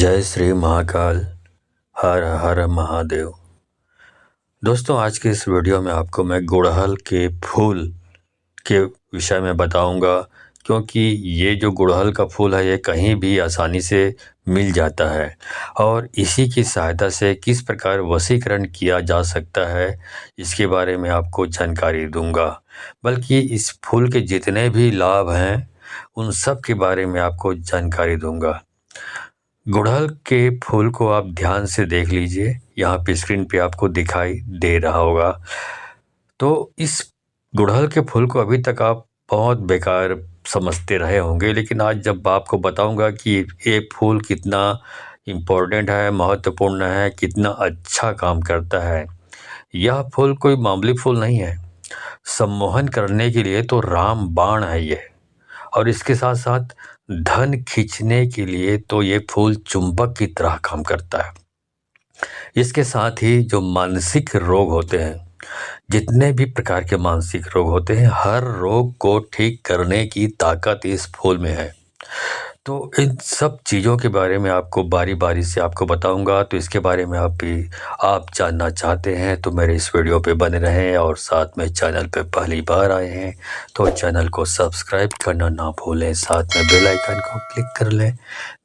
जय श्री महाकाल। हर हर महादेव। दोस्तों, आज के इस वीडियो में आपको मैं गुड़हल के फूल के विषय में बताऊंगा, क्योंकि ये जो गुड़हल का फूल है ये कहीं भी आसानी से मिल जाता है और इसी की सहायता से किस प्रकार वशीकरण किया जा सकता है इसके बारे में आपको जानकारी दूंगा। बल्कि इस फूल के जितने भी लाभ हैं उन सब के बारे में आपको जानकारी दूंगा। गुड़हल के फूल को आप ध्यान से देख लीजिए, यहाँ पे स्क्रीन पे आपको दिखाई दे रहा होगा। तो इस गुड़हल के फूल को अभी तक आप बहुत बेकार समझते रहे होंगे, लेकिन आज जब आपको बताऊंगा कि ये फूल कितना इम्पोर्टेंट है, महत्वपूर्ण है, कितना अच्छा काम करता है। यह फूल कोई मामूली फूल नहीं है। सम्मोहन करने के लिए तो राम बाण है ये, और इसके साथ साथ धन खींचने के लिए तो ये फूल चुंबक की तरह काम करता है। इसके साथ ही जो मानसिक रोग होते हैं, जितने भी प्रकार के मानसिक रोग होते हैं, हर रोग को ठीक करने की ताकत इस फूल में है। तो इन सब चीज़ों के बारे में आपको बारी बारी से आपको बताऊंगा। तो इसके बारे में आप जानना चाहते हैं तो मेरे इस वीडियो पे बने रहें, और साथ में चैनल पे पहली बार आए हैं तो चैनल को सब्सक्राइब करना ना भूलें, साथ में बेल आइकन को क्लिक कर लें।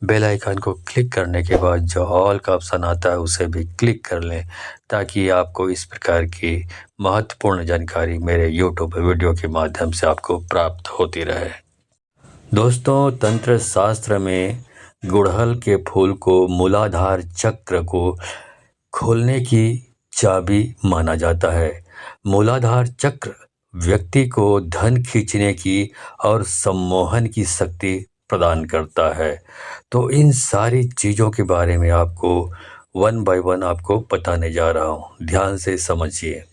बेल आइकन को क्लिक करने के बाद जो ऑल का ऑप्शन आता है उसे भी क्लिक कर लें, ताकि आपको इस प्रकार की महत्वपूर्ण जानकारी मेरे यूट्यूब वीडियो के माध्यम से आपको प्राप्त होती रहे। दोस्तों, तंत्र शास्त्र में गुड़हल के फूल को मूलाधार चक्र को खोलने की चाबी माना जाता है। मूलाधार चक्र व्यक्ति को धन खींचने की और सम्मोहन की शक्ति प्रदान करता है। तो इन सारी चीज़ों के बारे में आपको वन बाय वन आपको बताने जा रहा हूँ, ध्यान से समझिए।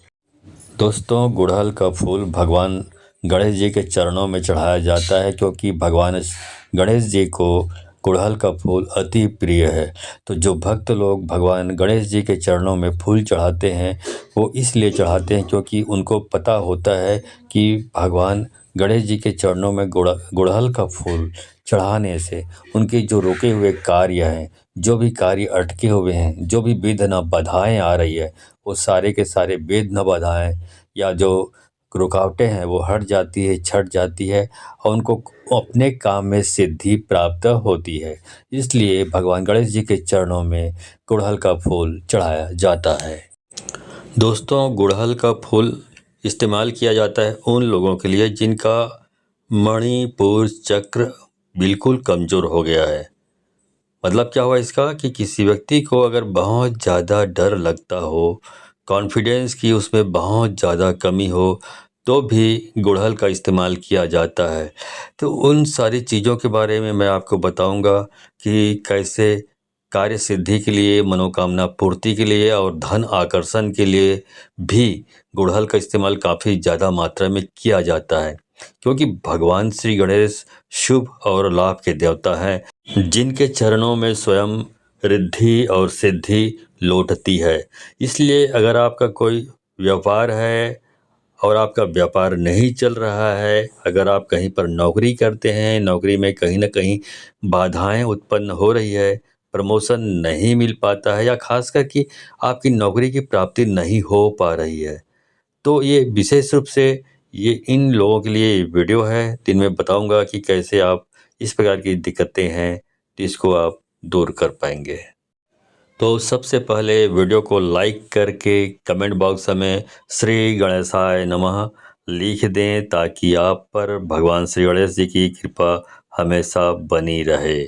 दोस्तों, गुड़हल का फूल भगवान गणेश जी के चरणों में चढ़ाया जाता है, क्योंकि भगवान गणेश जी को गुड़हल का फूल अति प्रिय है। तो जो भक्त लोग भगवान गणेश जी के चरणों में फूल चढ़ाते हैं वो इसलिए चढ़ाते हैं क्योंकि उनको पता होता है कि भगवान गणेश जी के चरणों में गुड़हल का फूल चढ़ाने से उनके जो रुके हुए कार्य हैं, जो भी कार्य अटके हुए हैं, जो भी विघ्न बाधाएं आ रही है, वो सारे के सारे विघ्न बाधाएं या जो रुकावटें हैं वो हट जाती है, छट जाती है, और उनको अपने काम में सिद्धि प्राप्त होती है। इसलिए भगवान गणेश जी के चरणों में गुड़हल का फूल चढ़ाया जाता है। दोस्तों, गुड़हल का फूल इस्तेमाल किया जाता है उन लोगों के लिए जिनका मणिपुर चक्र बिल्कुल कमज़ोर हो गया है। मतलब क्या हुआ इसका कि किसी व्यक्ति को अगर बहुत ज़्यादा डर लगता हो, कॉन्फिडेंस की उसमें बहुत ज़्यादा कमी हो, तो भी गुड़हल का इस्तेमाल किया जाता है। तो उन सारी चीज़ों के बारे में मैं आपको बताऊंगा कि कैसे कार्य सिद्धि के लिए, मनोकामना पूर्ति के लिए और धन आकर्षण के लिए भी गुड़हल का इस्तेमाल काफ़ी ज़्यादा मात्रा में किया जाता है, क्योंकि भगवान श्री गणेश शुभ और लाभ के देवता हैं, जिनके चरणों में स्वयं रिद्धि और सिद्धि लौटती है। इसलिए अगर आपका कोई व्यापार है और आपका व्यापार नहीं चल रहा है, अगर आप कहीं पर नौकरी करते हैं, नौकरी में कहीं ना कहीं बाधाएं उत्पन्न हो रही है, प्रमोशन नहीं मिल पाता है, या खास करके आपकी नौकरी की प्राप्ति नहीं हो पा रही है, तो ये विशेष रूप से ये इन लोगों के लिए वीडियो है। जिनमें बताऊंगा कि कैसे आप इस प्रकार की दिक्कतें हैं जिसको आप दूर कर पाएंगे। तो सबसे पहले वीडियो को लाइक करके कमेंट बॉक्स में श्री गणेशाय नमः लिख दें, ताकि आप पर भगवान श्री गणेश जी की कृपा हमेशा बनी रहे।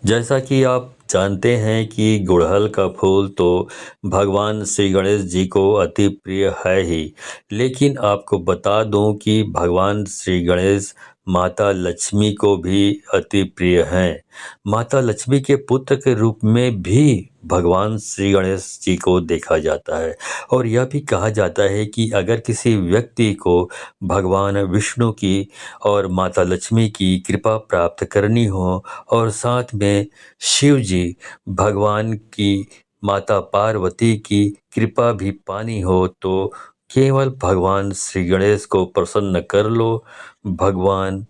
जैसा कि आप जानते हैं कि गुड़हल का फूल तो भगवान श्री गणेश जी को अति प्रिय है ही, लेकिन आपको बता दूं कि भगवान श्री गणेश माता लक्ष्मी को भी अति प्रिय हैं। माता लक्ष्मी के पुत्र के रूप में भी भगवान श्री गणेश जी को देखा जाता है, और यह भी कहा जाता है कि अगर किसी व्यक्ति को भगवान विष्णु की और माता लक्ष्मी की कृपा प्राप्त करनी हो, और साथ में शिव जी भगवान की माता पार्वती की कृपा भी पानी हो, तो केवल भगवान श्री गणेश को प्रसन्न कर लो। भगवान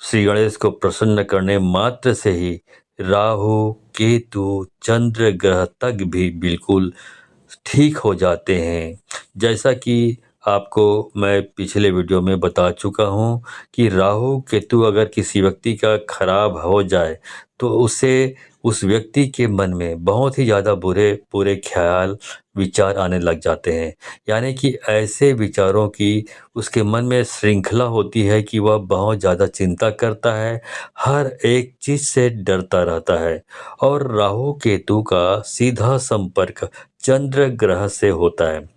श्री गणेश को प्रसन्न करने मात्र से ही राहु, केतु, चंद्र ग्रह तक भी बिल्कुल ठीक हो जाते हैं। जैसा कि आपको मैं पिछले वीडियो में बता चुका हूँ कि राहु केतु अगर किसी व्यक्ति का खराब हो जाए तो उसे उस व्यक्ति के मन में बहुत ही ज़्यादा बुरे बुरे ख्याल विचार आने लग जाते हैं। यानी कि ऐसे विचारों की उसके मन में श्रृंखला होती है कि वह बहुत ज़्यादा चिंता करता है, हर एक चीज़ से डरता रहता है। और राहु केतु का सीधा संपर्क चंद्र ग्रह से होता है।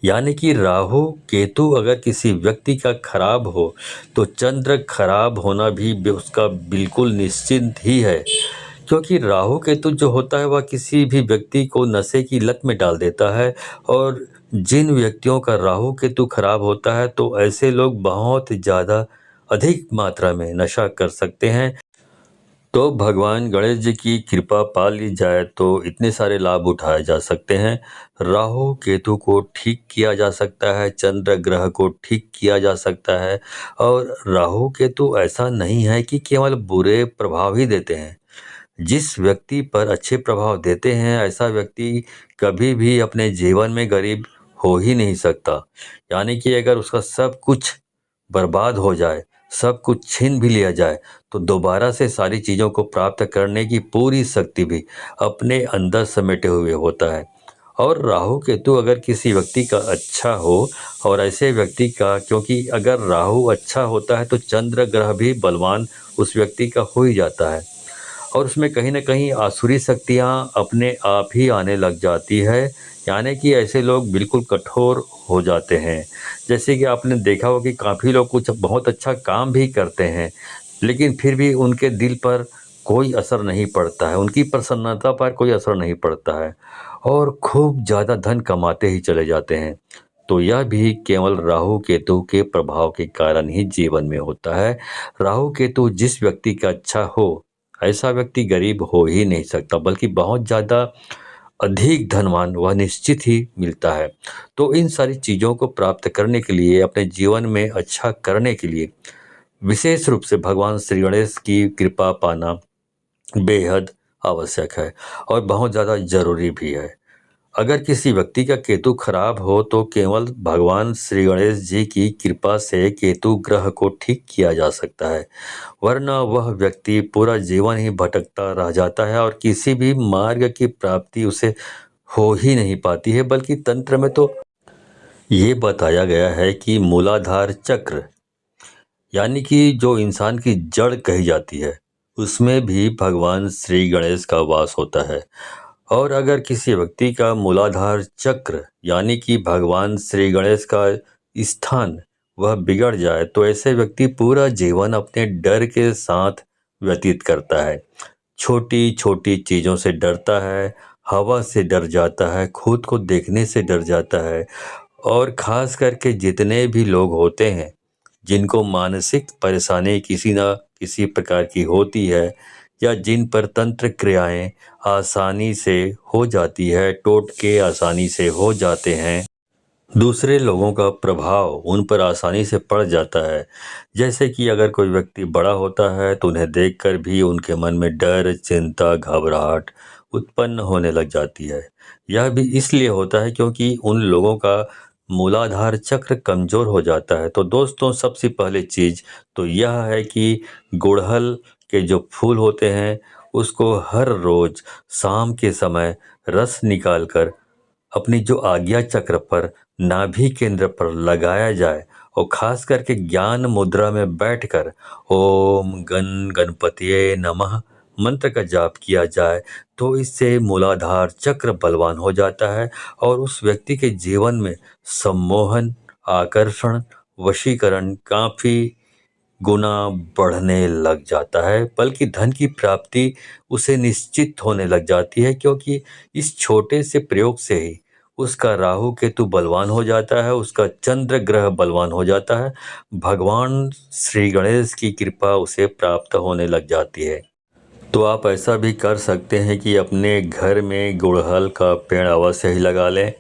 यानी कि राहु केतु अगर किसी व्यक्ति का खराब हो तो चंद्र खराब होना भी उसका बिल्कुल निश्चिंत ही है। क्योंकि राहु केतु जो होता है वह किसी भी व्यक्ति को नशे की लत में डाल देता है। और जिन व्यक्तियों का राहु केतु खराब होता है तो ऐसे लोग बहुत ज़्यादा अधिक मात्रा में नशा कर सकते हैं। तो भगवान गणेश जी की कृपा पा ली जाए तो इतने सारे लाभ उठाए जा सकते हैं। राहु केतु को ठीक किया जा सकता है, चंद्र ग्रह को ठीक किया जा सकता है। और राहु केतु ऐसा नहीं है कि केवल बुरे प्रभाव ही देते हैं। जिस व्यक्ति पर अच्छे प्रभाव देते हैं ऐसा व्यक्ति कभी भी अपने जीवन में गरीब हो ही नहीं सकता। यानी कि अगर उसका सब कुछ बर्बाद हो जाए, सब कुछ छीन भी लिया जाए तो दोबारा से सारी चीज़ों को प्राप्त करने की पूरी शक्ति भी अपने अंदर समेटे हुए होता है। और राहु केतु अगर किसी व्यक्ति का अच्छा हो और ऐसे व्यक्ति का, क्योंकि अगर राहु अच्छा होता है तो चंद्र ग्रह भी बलवान उस व्यक्ति का हो ही जाता है। और उसमें कहीं न कहीं आसुरी शक्तियाँ अपने आप ही आने लग जाती है। यानी कि ऐसे लोग बिल्कुल कठोर हो जाते हैं। जैसे कि आपने देखा हो कि काफ़ी लोग कुछ बहुत अच्छा काम भी करते हैं, लेकिन फिर भी उनके दिल पर कोई असर नहीं पड़ता है, उनकी प्रसन्नता पर कोई असर नहीं पड़ता है और खूब ज़्यादा धन कमाते ही चले जाते हैं। तो यह भी केवल राहु केतु के प्रभाव के कारण ही जीवन में होता है। राहु केतु जिस व्यक्ति का अच्छा हो ऐसा व्यक्ति गरीब हो ही नहीं सकता, बल्कि बहुत ज़्यादा अधिक धनवान वह निश्चित ही मिलता है। तो इन सारी चीज़ों को प्राप्त करने के लिए, अपने जीवन में अच्छा करने के लिए विशेष रूप से भगवान श्री गणेश की कृपा पाना बेहद आवश्यक है और बहुत ज़्यादा ज़रूरी भी है। अगर किसी व्यक्ति का केतु खराब हो तो केवल भगवान श्री गणेश जी की कृपा से केतु ग्रह को ठीक किया जा सकता है, वरना वह व्यक्ति पूरा जीवन ही भटकता रह जाता है और किसी भी मार्ग की प्राप्ति उसे हो ही नहीं पाती है। बल्कि तंत्र में तो ये बताया गया है कि मूलाधार चक्र, यानी कि जो इंसान की जड़ कही जाती है, उसमें भी भगवान श्री गणेश का वास होता है। और अगर किसी व्यक्ति का मूलाधार चक्र यानी कि भगवान श्री गणेश का स्थान वह बिगड़ जाए तो ऐसे व्यक्ति पूरा जीवन अपने डर के साथ व्यतीत करता है। छोटी छोटी चीज़ों से डरता है, हवा से डर जाता है, खुद को देखने से डर जाता है। और खास करके जितने भी लोग होते हैं जिनको मानसिक परेशानी किसी न किसी प्रकार की होती है या जिन पर तंत्र क्रियाएं आसानी से हो जाती है, टोटके आसानी से हो जाते हैं, दूसरे लोगों का प्रभाव उन पर आसानी से पड़ जाता है। जैसे कि अगर कोई व्यक्ति बड़ा होता है तो उन्हें देखकर भी उनके मन में डर, चिंता, घबराहट उत्पन्न होने लग जाती है। यह भी इसलिए होता है क्योंकि उन लोगों का मूलाधार चक्र कमज़ोर हो जाता है। तो दोस्तों, सबसे पहले चीज़ तो यह है कि गुड़हल के जो फूल होते हैं उसको हर रोज़ शाम के समय रस निकालकर अपनी जो आज्ञा चक्र पर, नाभि केंद्र पर लगाया जाए और खास करके ज्ञान मुद्रा में बैठकर ओम गण गणपतिये नमः मंत्र का जाप किया जाए तो इससे मूलाधार चक्र बलवान हो जाता है और उस व्यक्ति के जीवन में सम्मोहन, आकर्षण, वशीकरण काफ़ी गुना बढ़ने लग जाता है। बल्कि धन की प्राप्ति उसे निश्चित होने लग जाती है क्योंकि इस छोटे से प्रयोग से ही उसका राहु केतु बलवान हो जाता है, उसका चंद्र ग्रह बलवान हो जाता है, भगवान श्री गणेश की कृपा उसे प्राप्त होने लग जाती है। तो आप ऐसा भी कर सकते हैं कि अपने घर में गुड़हल का पेड़ अवश्य ही लगा लें।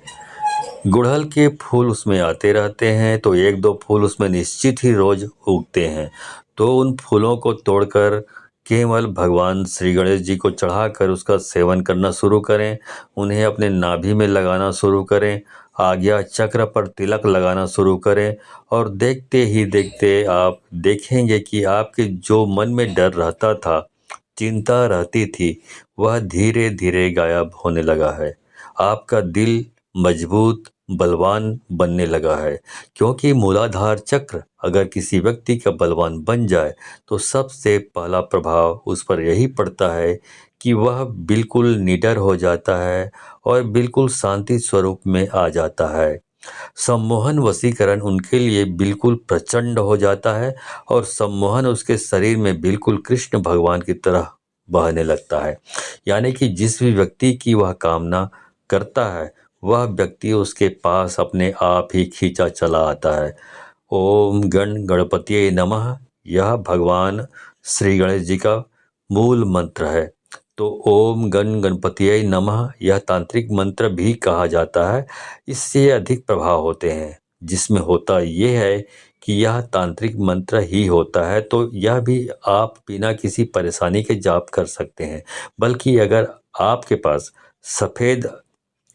गुड़हल के फूल उसमें आते रहते हैं तो एक दो फूल उसमें निश्चित ही रोज उगते हैं। तो उन फूलों को तोड़कर केवल भगवान श्री गणेश जी को चढ़ाकर उसका सेवन करना शुरू करें। उन्हें अपने नाभि में लगाना शुरू करें, आज्ञा चक्र पर तिलक लगाना शुरू करें और देखते ही देखते आप देखेंगे कि आपके जो मन में डर रहता था, चिंता रहती थी, वह धीरे धीरे गायब होने लगा है। आपका दिल मजबूत, बलवान बनने लगा है, क्योंकि मूलाधार चक्र अगर किसी व्यक्ति का बलवान बन जाए तो सबसे पहला प्रभाव उस पर यही पड़ता है कि वह बिल्कुल निडर हो जाता है और बिल्कुल शांति स्वरूप में आ जाता है। सम्मोहन वशीकरण उनके लिए बिल्कुल प्रचंड हो जाता है और सम्मोहन उसके शरीर में बिल्कुल कृष्ण भगवान की तरह बहने लगता है। यानी कि जिस भी व्यक्ति की वह कामना करता है, वह व्यक्ति उसके पास अपने आप ही खींचा चला आता है। ओम गण गणपतिये नमः, यह भगवान श्री गणेश जी का मूल मंत्र है। तो ओम गण गणपतिये नमः यह तांत्रिक मंत्र भी कहा जाता है। इससे अधिक प्रभाव होते हैं। जिसमें होता यह है कि यह तांत्रिक मंत्र ही होता है, तो यह भी आप बिना किसी परेशानी के जाप कर सकते हैं। बल्कि अगर आपके पास सफ़ेद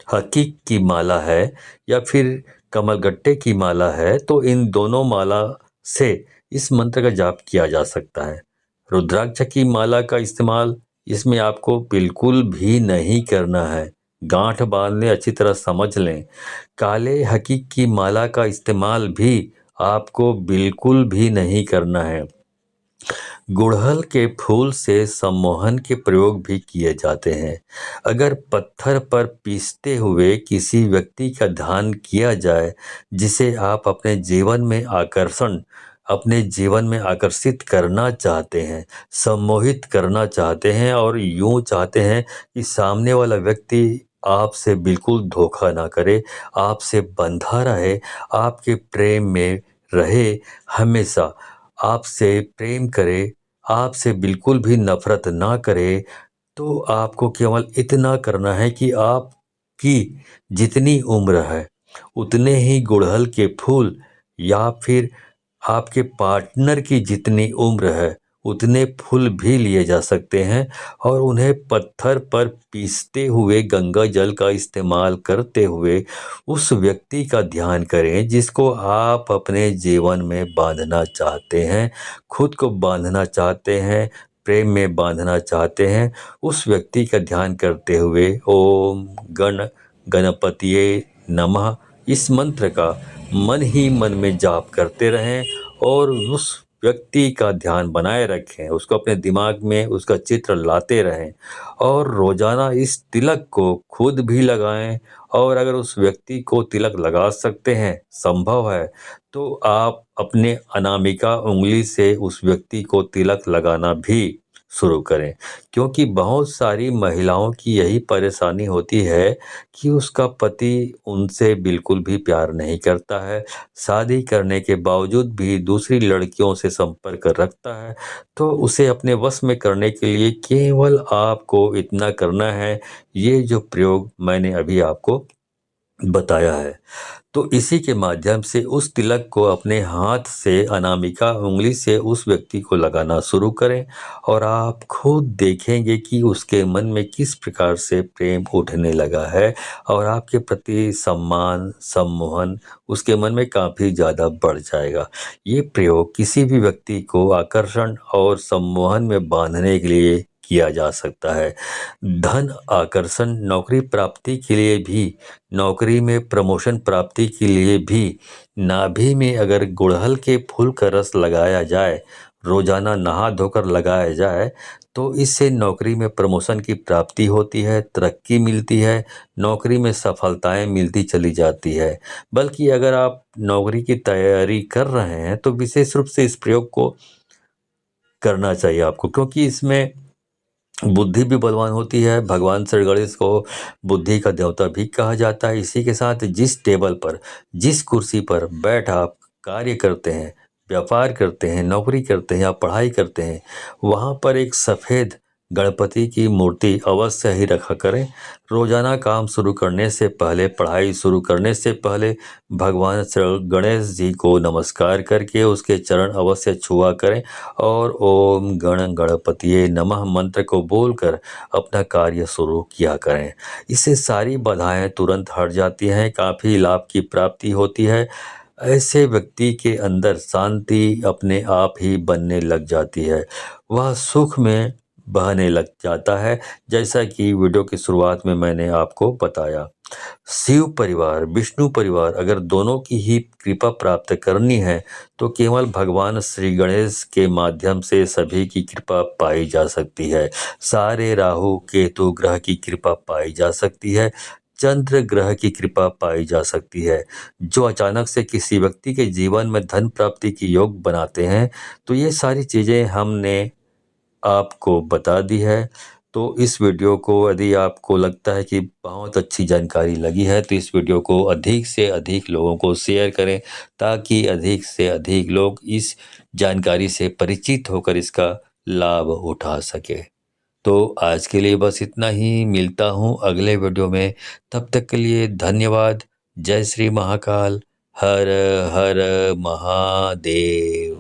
हकीक की माला है या फिर कमलगट्टे की माला है, तो इन दोनों माला से इस मंत्र का जाप किया जा सकता है। रुद्राक्ष की माला का इस्तेमाल इसमें आपको बिल्कुल भी नहीं करना है। गांठ बांध लें, अच्छी तरह समझ लें। काले हकीक की माला का इस्तेमाल भी आपको बिल्कुल भी नहीं करना है। गुड़हल के फूल से सम्मोहन के प्रयोग भी किए जाते हैं। अगर पत्थर पर पीसते हुए किसी व्यक्ति का ध्यान किया जाए, जिसे आप अपने जीवन में आकर्षित करना चाहते हैं, सम्मोहित करना चाहते हैं और यूं चाहते हैं कि सामने वाला व्यक्ति आपसे बिल्कुल धोखा ना करे, आपसे बंधा रहे, आपके प्रेम में रहे, हमेशा आपसे प्रेम करे, आपसे बिल्कुल भी नफरत ना करे, तो आपको केवल इतना करना है कि आपकी जितनी उम्र है उतने ही गुड़हल के फूल, या फिर आपके पार्टनर की जितनी उम्र है उतने फूल भी लिए जा सकते हैं और उन्हें पत्थर पर पीसते हुए गंगा जल का इस्तेमाल करते हुए उस व्यक्ति का ध्यान करें जिसको आप अपने जीवन में बांधना चाहते हैं, खुद को बांधना चाहते हैं, प्रेम में बांधना चाहते हैं। उस व्यक्ति का ध्यान करते हुए ओम गण गणपतिये नमः इस मंत्र का मन ही मन में जाप करते रहें और उस व्यक्ति का ध्यान बनाए रखें, उसको अपने दिमाग में उसका चित्र लाते रहें और रोजाना इस तिलक को खुद भी लगाएं। और अगर उस व्यक्ति को तिलक लगा सकते हैं, संभव है, तो आप अपने अनामिका उंगली से उस व्यक्ति को तिलक लगाना भी शुरू करें। क्योंकि बहुत सारी महिलाओं की यही परेशानी होती है कि उसका पति उनसे बिल्कुल भी प्यार नहीं करता है, शादी करने के बावजूद भी दूसरी लड़कियों से संपर्क रखता है। तो उसे अपने वश में करने के लिए केवल आपको इतना करना है, ये जो प्रयोग मैंने अभी आपको बताया है। तो इसी के माध्यम से उस तिलक को अपने हाथ से अनामिका उंगली से उस व्यक्ति को लगाना शुरू करें और आप खुद देखेंगे कि उसके मन में किस प्रकार से प्रेम उठने लगा है और आपके प्रति सम्मान, सम्मोहन उसके मन में काफ़ी ज़्यादा बढ़ जाएगा। ये प्रयोग किसी भी व्यक्ति को आकर्षण और सम्मोहन में बांधने के लिए किया जा सकता है। धन आकर्षण, नौकरी प्राप्ति के लिए भी, नौकरी में प्रमोशन प्राप्ति के लिए भी नाभि में अगर गुड़हल के फूल का रस लगाया जाए, रोजाना नहा धोकर लगाया जाए, तो इससे नौकरी में प्रमोशन की प्राप्ति होती है, तरक्की मिलती है, नौकरी में सफलताएं मिलती चली जाती है। बल्कि अगर आप नौकरी की तैयारी कर रहे हैं तो विशेष रूप से इस प्रयोग को करना चाहिए आपको, क्योंकि इसमें बुद्धि भी बलवान होती है। भगवान श्री गणेश को बुद्धि का देवता भी कहा जाता है। इसी के साथ जिस टेबल पर, जिस कुर्सी पर बैठ आप कार्य करते हैं, व्यापार करते हैं, नौकरी करते हैं या पढ़ाई करते हैं, वहाँ पर एक सफ़ेद गणपति की मूर्ति अवश्य ही रखा करें। रोजाना काम शुरू करने से पहले, पढ़ाई शुरू करने से पहले भगवान श्री गणेश जी को नमस्कार करके उसके चरण अवश्य छुआ करें और ओम गण गणपतिये नमः मंत्र को बोलकर अपना कार्य शुरू किया करें। इससे सारी बाधाएं तुरंत हट जाती हैं, काफ़ी लाभ की प्राप्ति होती है। ऐसे व्यक्ति के अंदर शांति अपने आप ही बनने लग जाती है, वह सुख में बहने लग जाता है, जैसा कि वीडियो की शुरुआत में मैंने आपको बताया। शिव परिवार, विष्णु परिवार अगर दोनों की ही कृपा प्राप्त करनी है तो केवल भगवान श्री गणेश के माध्यम से सभी की कृपा पाई जा सकती है। सारे राहु केतु ग्रह की कृपा पाई जा सकती है, चंद्र ग्रह की कृपा पाई जा सकती है, जो अचानक से किसी व्यक्ति के जीवन में धन प्राप्ति की योग बनाते हैं। तो ये सारी चीज़ें हमने आपको बता दी है। तो इस वीडियो को यदि आपको लगता है कि बहुत अच्छी जानकारी लगी है तो इस वीडियो को अधिक से अधिक लोगों को शेयर करें, ताकि अधिक से अधिक लोग इस जानकारी से परिचित होकर इसका लाभ उठा सके। तो आज के लिए बस इतना ही, मिलता हूँ अगले वीडियो में। तब तक के लिए धन्यवाद। जय श्री महाकाल। हर हर महादेव।